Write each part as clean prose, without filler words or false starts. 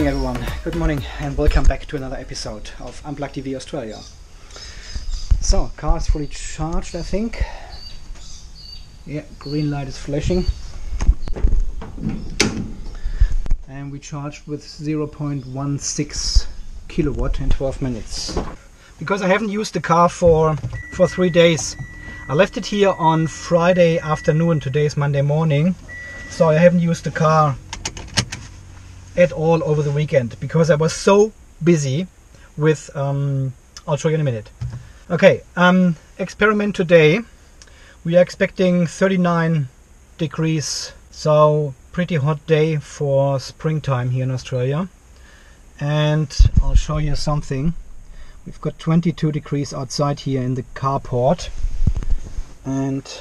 morning everyone, good morning and welcome back to another episode of Unplugged EV Australia. So, car is fully charged I think. Yeah, green light is flashing. And we charged with 0.16 kilowatt in 12 minutes. Because I haven't used the car for 3 days. I left it here on Friday afternoon, today is Monday morning. So I haven't used the car at all over the weekend because I was so busy with I'll show you in a minute. Okay, experiment today. We are expecting 39 degrees, so pretty hot day for springtime here in Australia. And I'll show you something. We've got 22 degrees outside here in the carport. And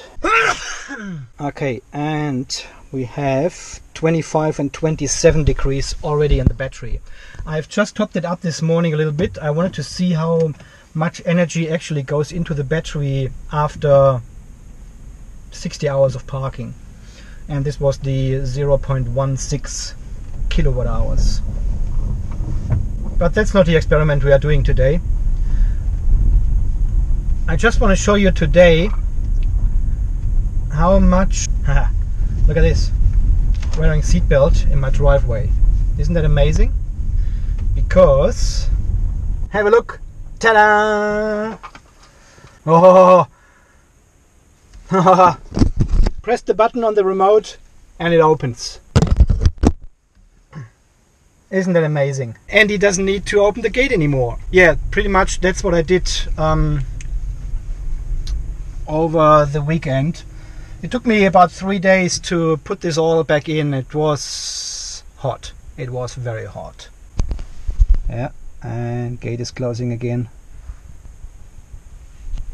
okay, and we have 25 and 27 degrees already in the battery. I've just topped it up this morning a little bit. I wanted to see how much energy actually goes into the battery after 60 hours of parking. And this was the 0.16 kilowatt hours. But that's not the experiment we are doing today. I just want to show you today how much, look at this, wearing seatbelt in my driveway. Isn't that amazing? Because, have a look, ta-da! Oh, press the button on the remote and it opens. Isn't that amazing? And he doesn't need to open the gate anymore. Yeah, pretty much that's what I did over the weekend. It took me about 3 days to put this all back in. It was hot. It was very hot. Yeah, and gate is closing again.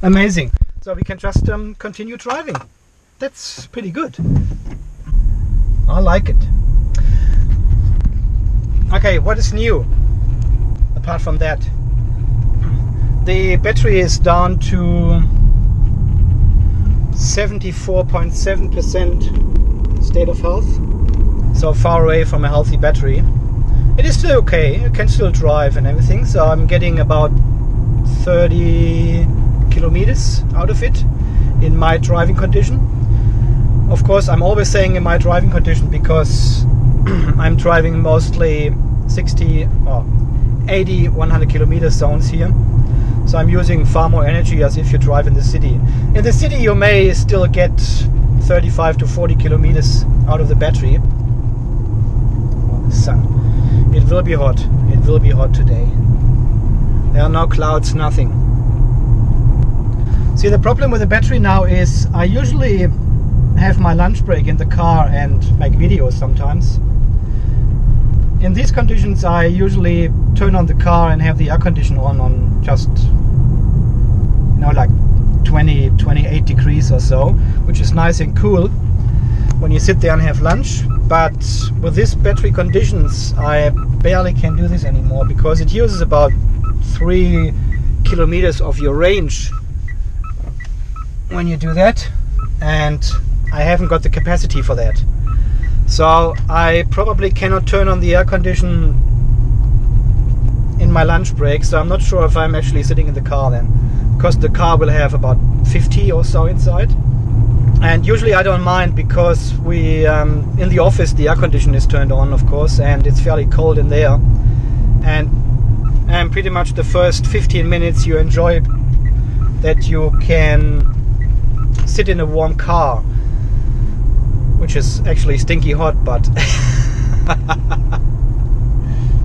Amazing. So we can just continue driving. That's pretty good. I like it. Okay, what is new? Apart from that, the battery is down to 74.7% state of health, so far away from a healthy battery. It is still okay, I can still drive and everything, so I'm getting about 30 kilometers out of it in my driving condition. Of course, I'm always saying in my driving condition because I'm driving mostly 60 or 80, 100 kilometer zones here. So I'm using far more energy as if you drive in the city. In the city you may still get 35 to 40 kilometers out of the battery. Oh, the sun. It will be hot. It will be hot today. There are no clouds, nothing. See, the problem with the battery now is I usually have my lunch break in the car and make videos sometimes. In these conditions I usually turn on the car and have the air conditioner on just, you know, like 20, 28 degrees or so, which is nice and cool when you sit there and have lunch. But with these battery conditions I barely can do this anymore because it uses about 3 kilometers of your range when you do that, and I haven't got the capacity for that. So I probably cannot turn on the air condition in my lunch break, so I'm not sure if I'm actually sitting in the car then, because the car will have about 50 or so inside. And usually I don't mind because we in the office the air condition is turned on, of course, and it's fairly cold in there, and pretty much the first 15 minutes you enjoy that you can sit in a warm car, which is actually stinky hot, but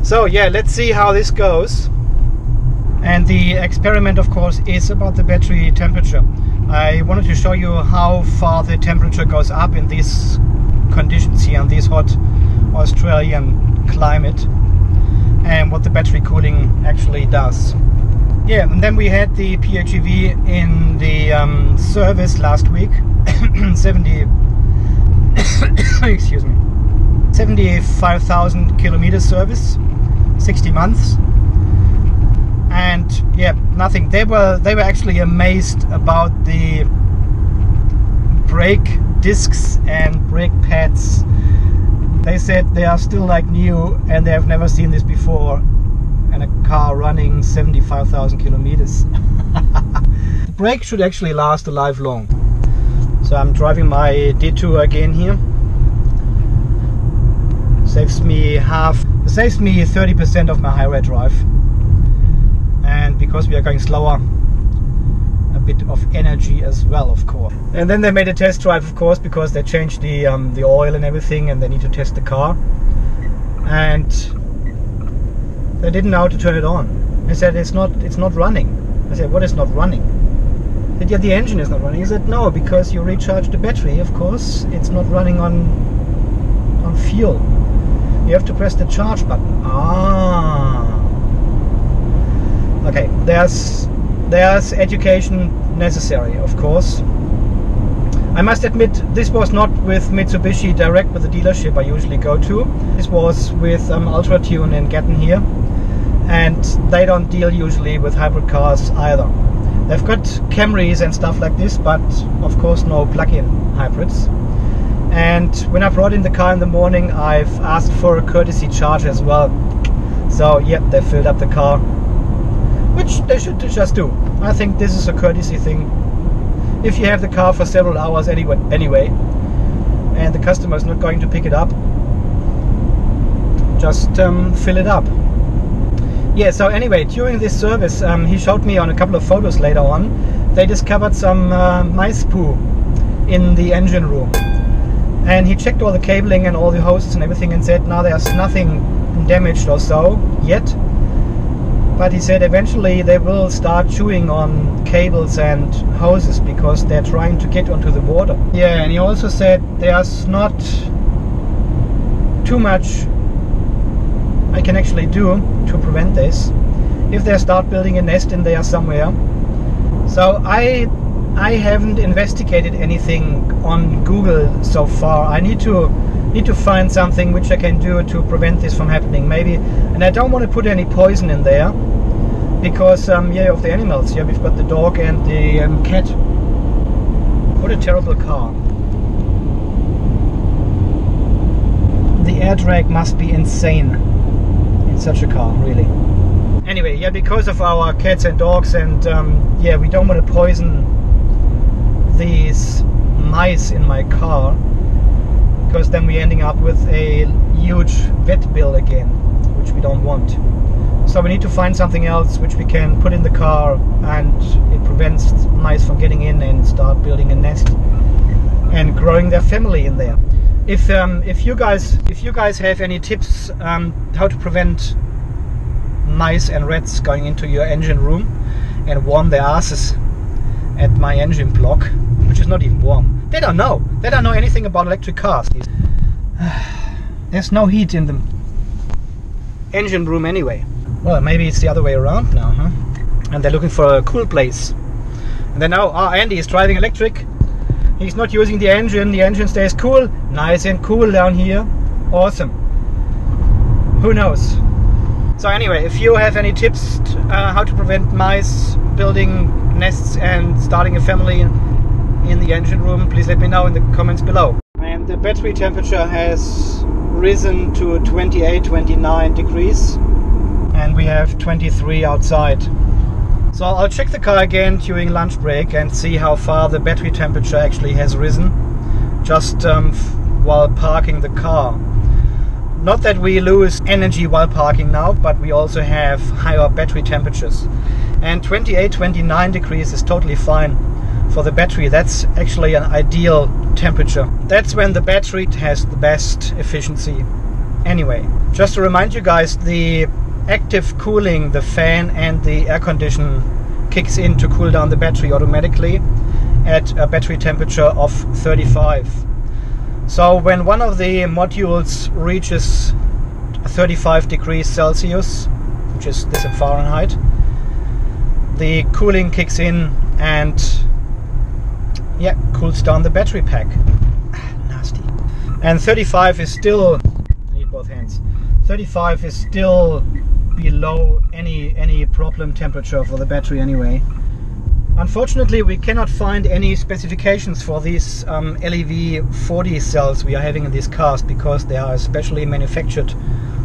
so yeah, let's see how this goes. And the experiment of course is about the battery temperature. I wanted to show you how far the temperature goes up in these conditions here in this hot Australian climate and what the battery cooling actually does. Yeah, and then we had the PHEV in the service last week. 75,000 kilometer service, 60 months, and yeah, nothing. They were actually amazed about the brake discs and brake pads They said they are still like new and they have never seen this before, and a car running 75,000 kilometers. The brake should actually last a lifelong. So I'm driving my D2 again here. Saves me 30% of my highway drive, and because we are going slower, a bit of energy as well, of course. And then they made a test drive, of course, because they changed the oil and everything, and they need to test the car, and they didn't know how to turn it on. They said it's not running. I said, what is not running? They said, yeah, the engine is not running. He said, no, because you recharge the battery, of course it's not running on fuel. You have to press the charge button. Okay, there's education necessary, of course. I must admit, this was not with Mitsubishi direct, with the dealership I usually go to. This was with Ultratune in Gatton here, and they don't deal usually with hybrid cars either. They've got Camrys and stuff like this, but of course no plug-in hybrids. And when I brought in the car in the morning, I've asked for a courtesy charge as well. So yep, they filled up the car, which they should just do. I think this is a courtesy thing. If you have the car for several hours anyway, and the customer is not going to pick it up, just fill it up. Yeah, so anyway, during this service, he showed me on a couple of photos later on, they discovered some mice poo in the engine room. And he checked all the cabling and all the hoses and everything and said, no, there's nothing damaged or so yet. But he said eventually they will start chewing on cables and hoses because they're trying to get onto the water. Yeah, and he also said there's not too much I can actually do to prevent this if they start building a nest in there somewhere. So I haven't investigated anything on Google so far. I need to find something which I can do to prevent this from happening, maybe. And I don't want to put any poison in there because yeah, of the animals. Yeah, we've got the dog and the cat. What a terrible car. The air drag must be insane in such a car, really. Anyway, yeah, because of our cats and dogs, and yeah, we don't want to poison these mice in my car, because then we're ending up with a huge vet bill again, which we don't want. So we need to find something else which we can put in the car, and it prevents mice from getting in and start building a nest and growing their family in there. If you guys have any tips how to prevent mice and rats going into your engine room and warm their asses at my engine block, which is not even warm. They don't know anything about electric cars. There's no heat in the engine room anyway. Well, maybe it's the other way around now, huh? And they're looking for a cool place. And then now, Andy is driving electric. He's not using the engine stays cool, nice and cool down here. Awesome. Who knows? So anyway, if you have any tips how to prevent mice building nests and starting a family in the engine room, please let me know in the comments below. And the battery temperature has risen to 28-29 degrees, and we have 23 outside. So I'll check the car again during lunch break and see how far the battery temperature actually has risen just while parking the car. Not that we lose energy while parking now, but we also have higher battery temperatures. And 28-29 degrees is totally fine for the battery. That's actually an ideal temperature. That's when the battery has the best efficiency. Anyway, just to remind you guys, the active cooling, the fan and the air condition kicks in to cool down the battery automatically at a battery temperature of 35. So when one of the modules reaches 35 degrees Celsius, which is this in Fahrenheit, the cooling kicks in and yeah, cools down the battery pack. Nasty. And 35 is still, I need both hands, 35 is still below any problem temperature for the battery anyway. Unfortunately, we cannot find any specifications for these LEV 40 cells we are having in these cars, because they are especially manufactured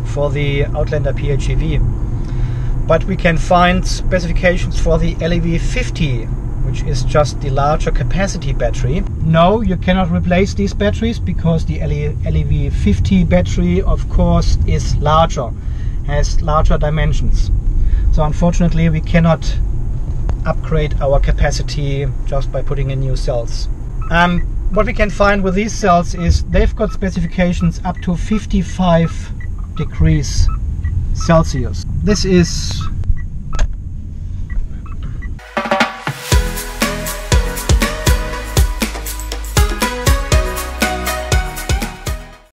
for the Outlander PHEV. But we can find specifications for the LEV 50, which is just the larger capacity battery. No, you cannot replace these batteries, because the LEV 50 battery, of course, is larger, has larger dimensions. So unfortunately, we cannot upgrade our capacity just by putting in new cells. What we can find with these cells is they've got specifications up to 55 degrees Celsius. This is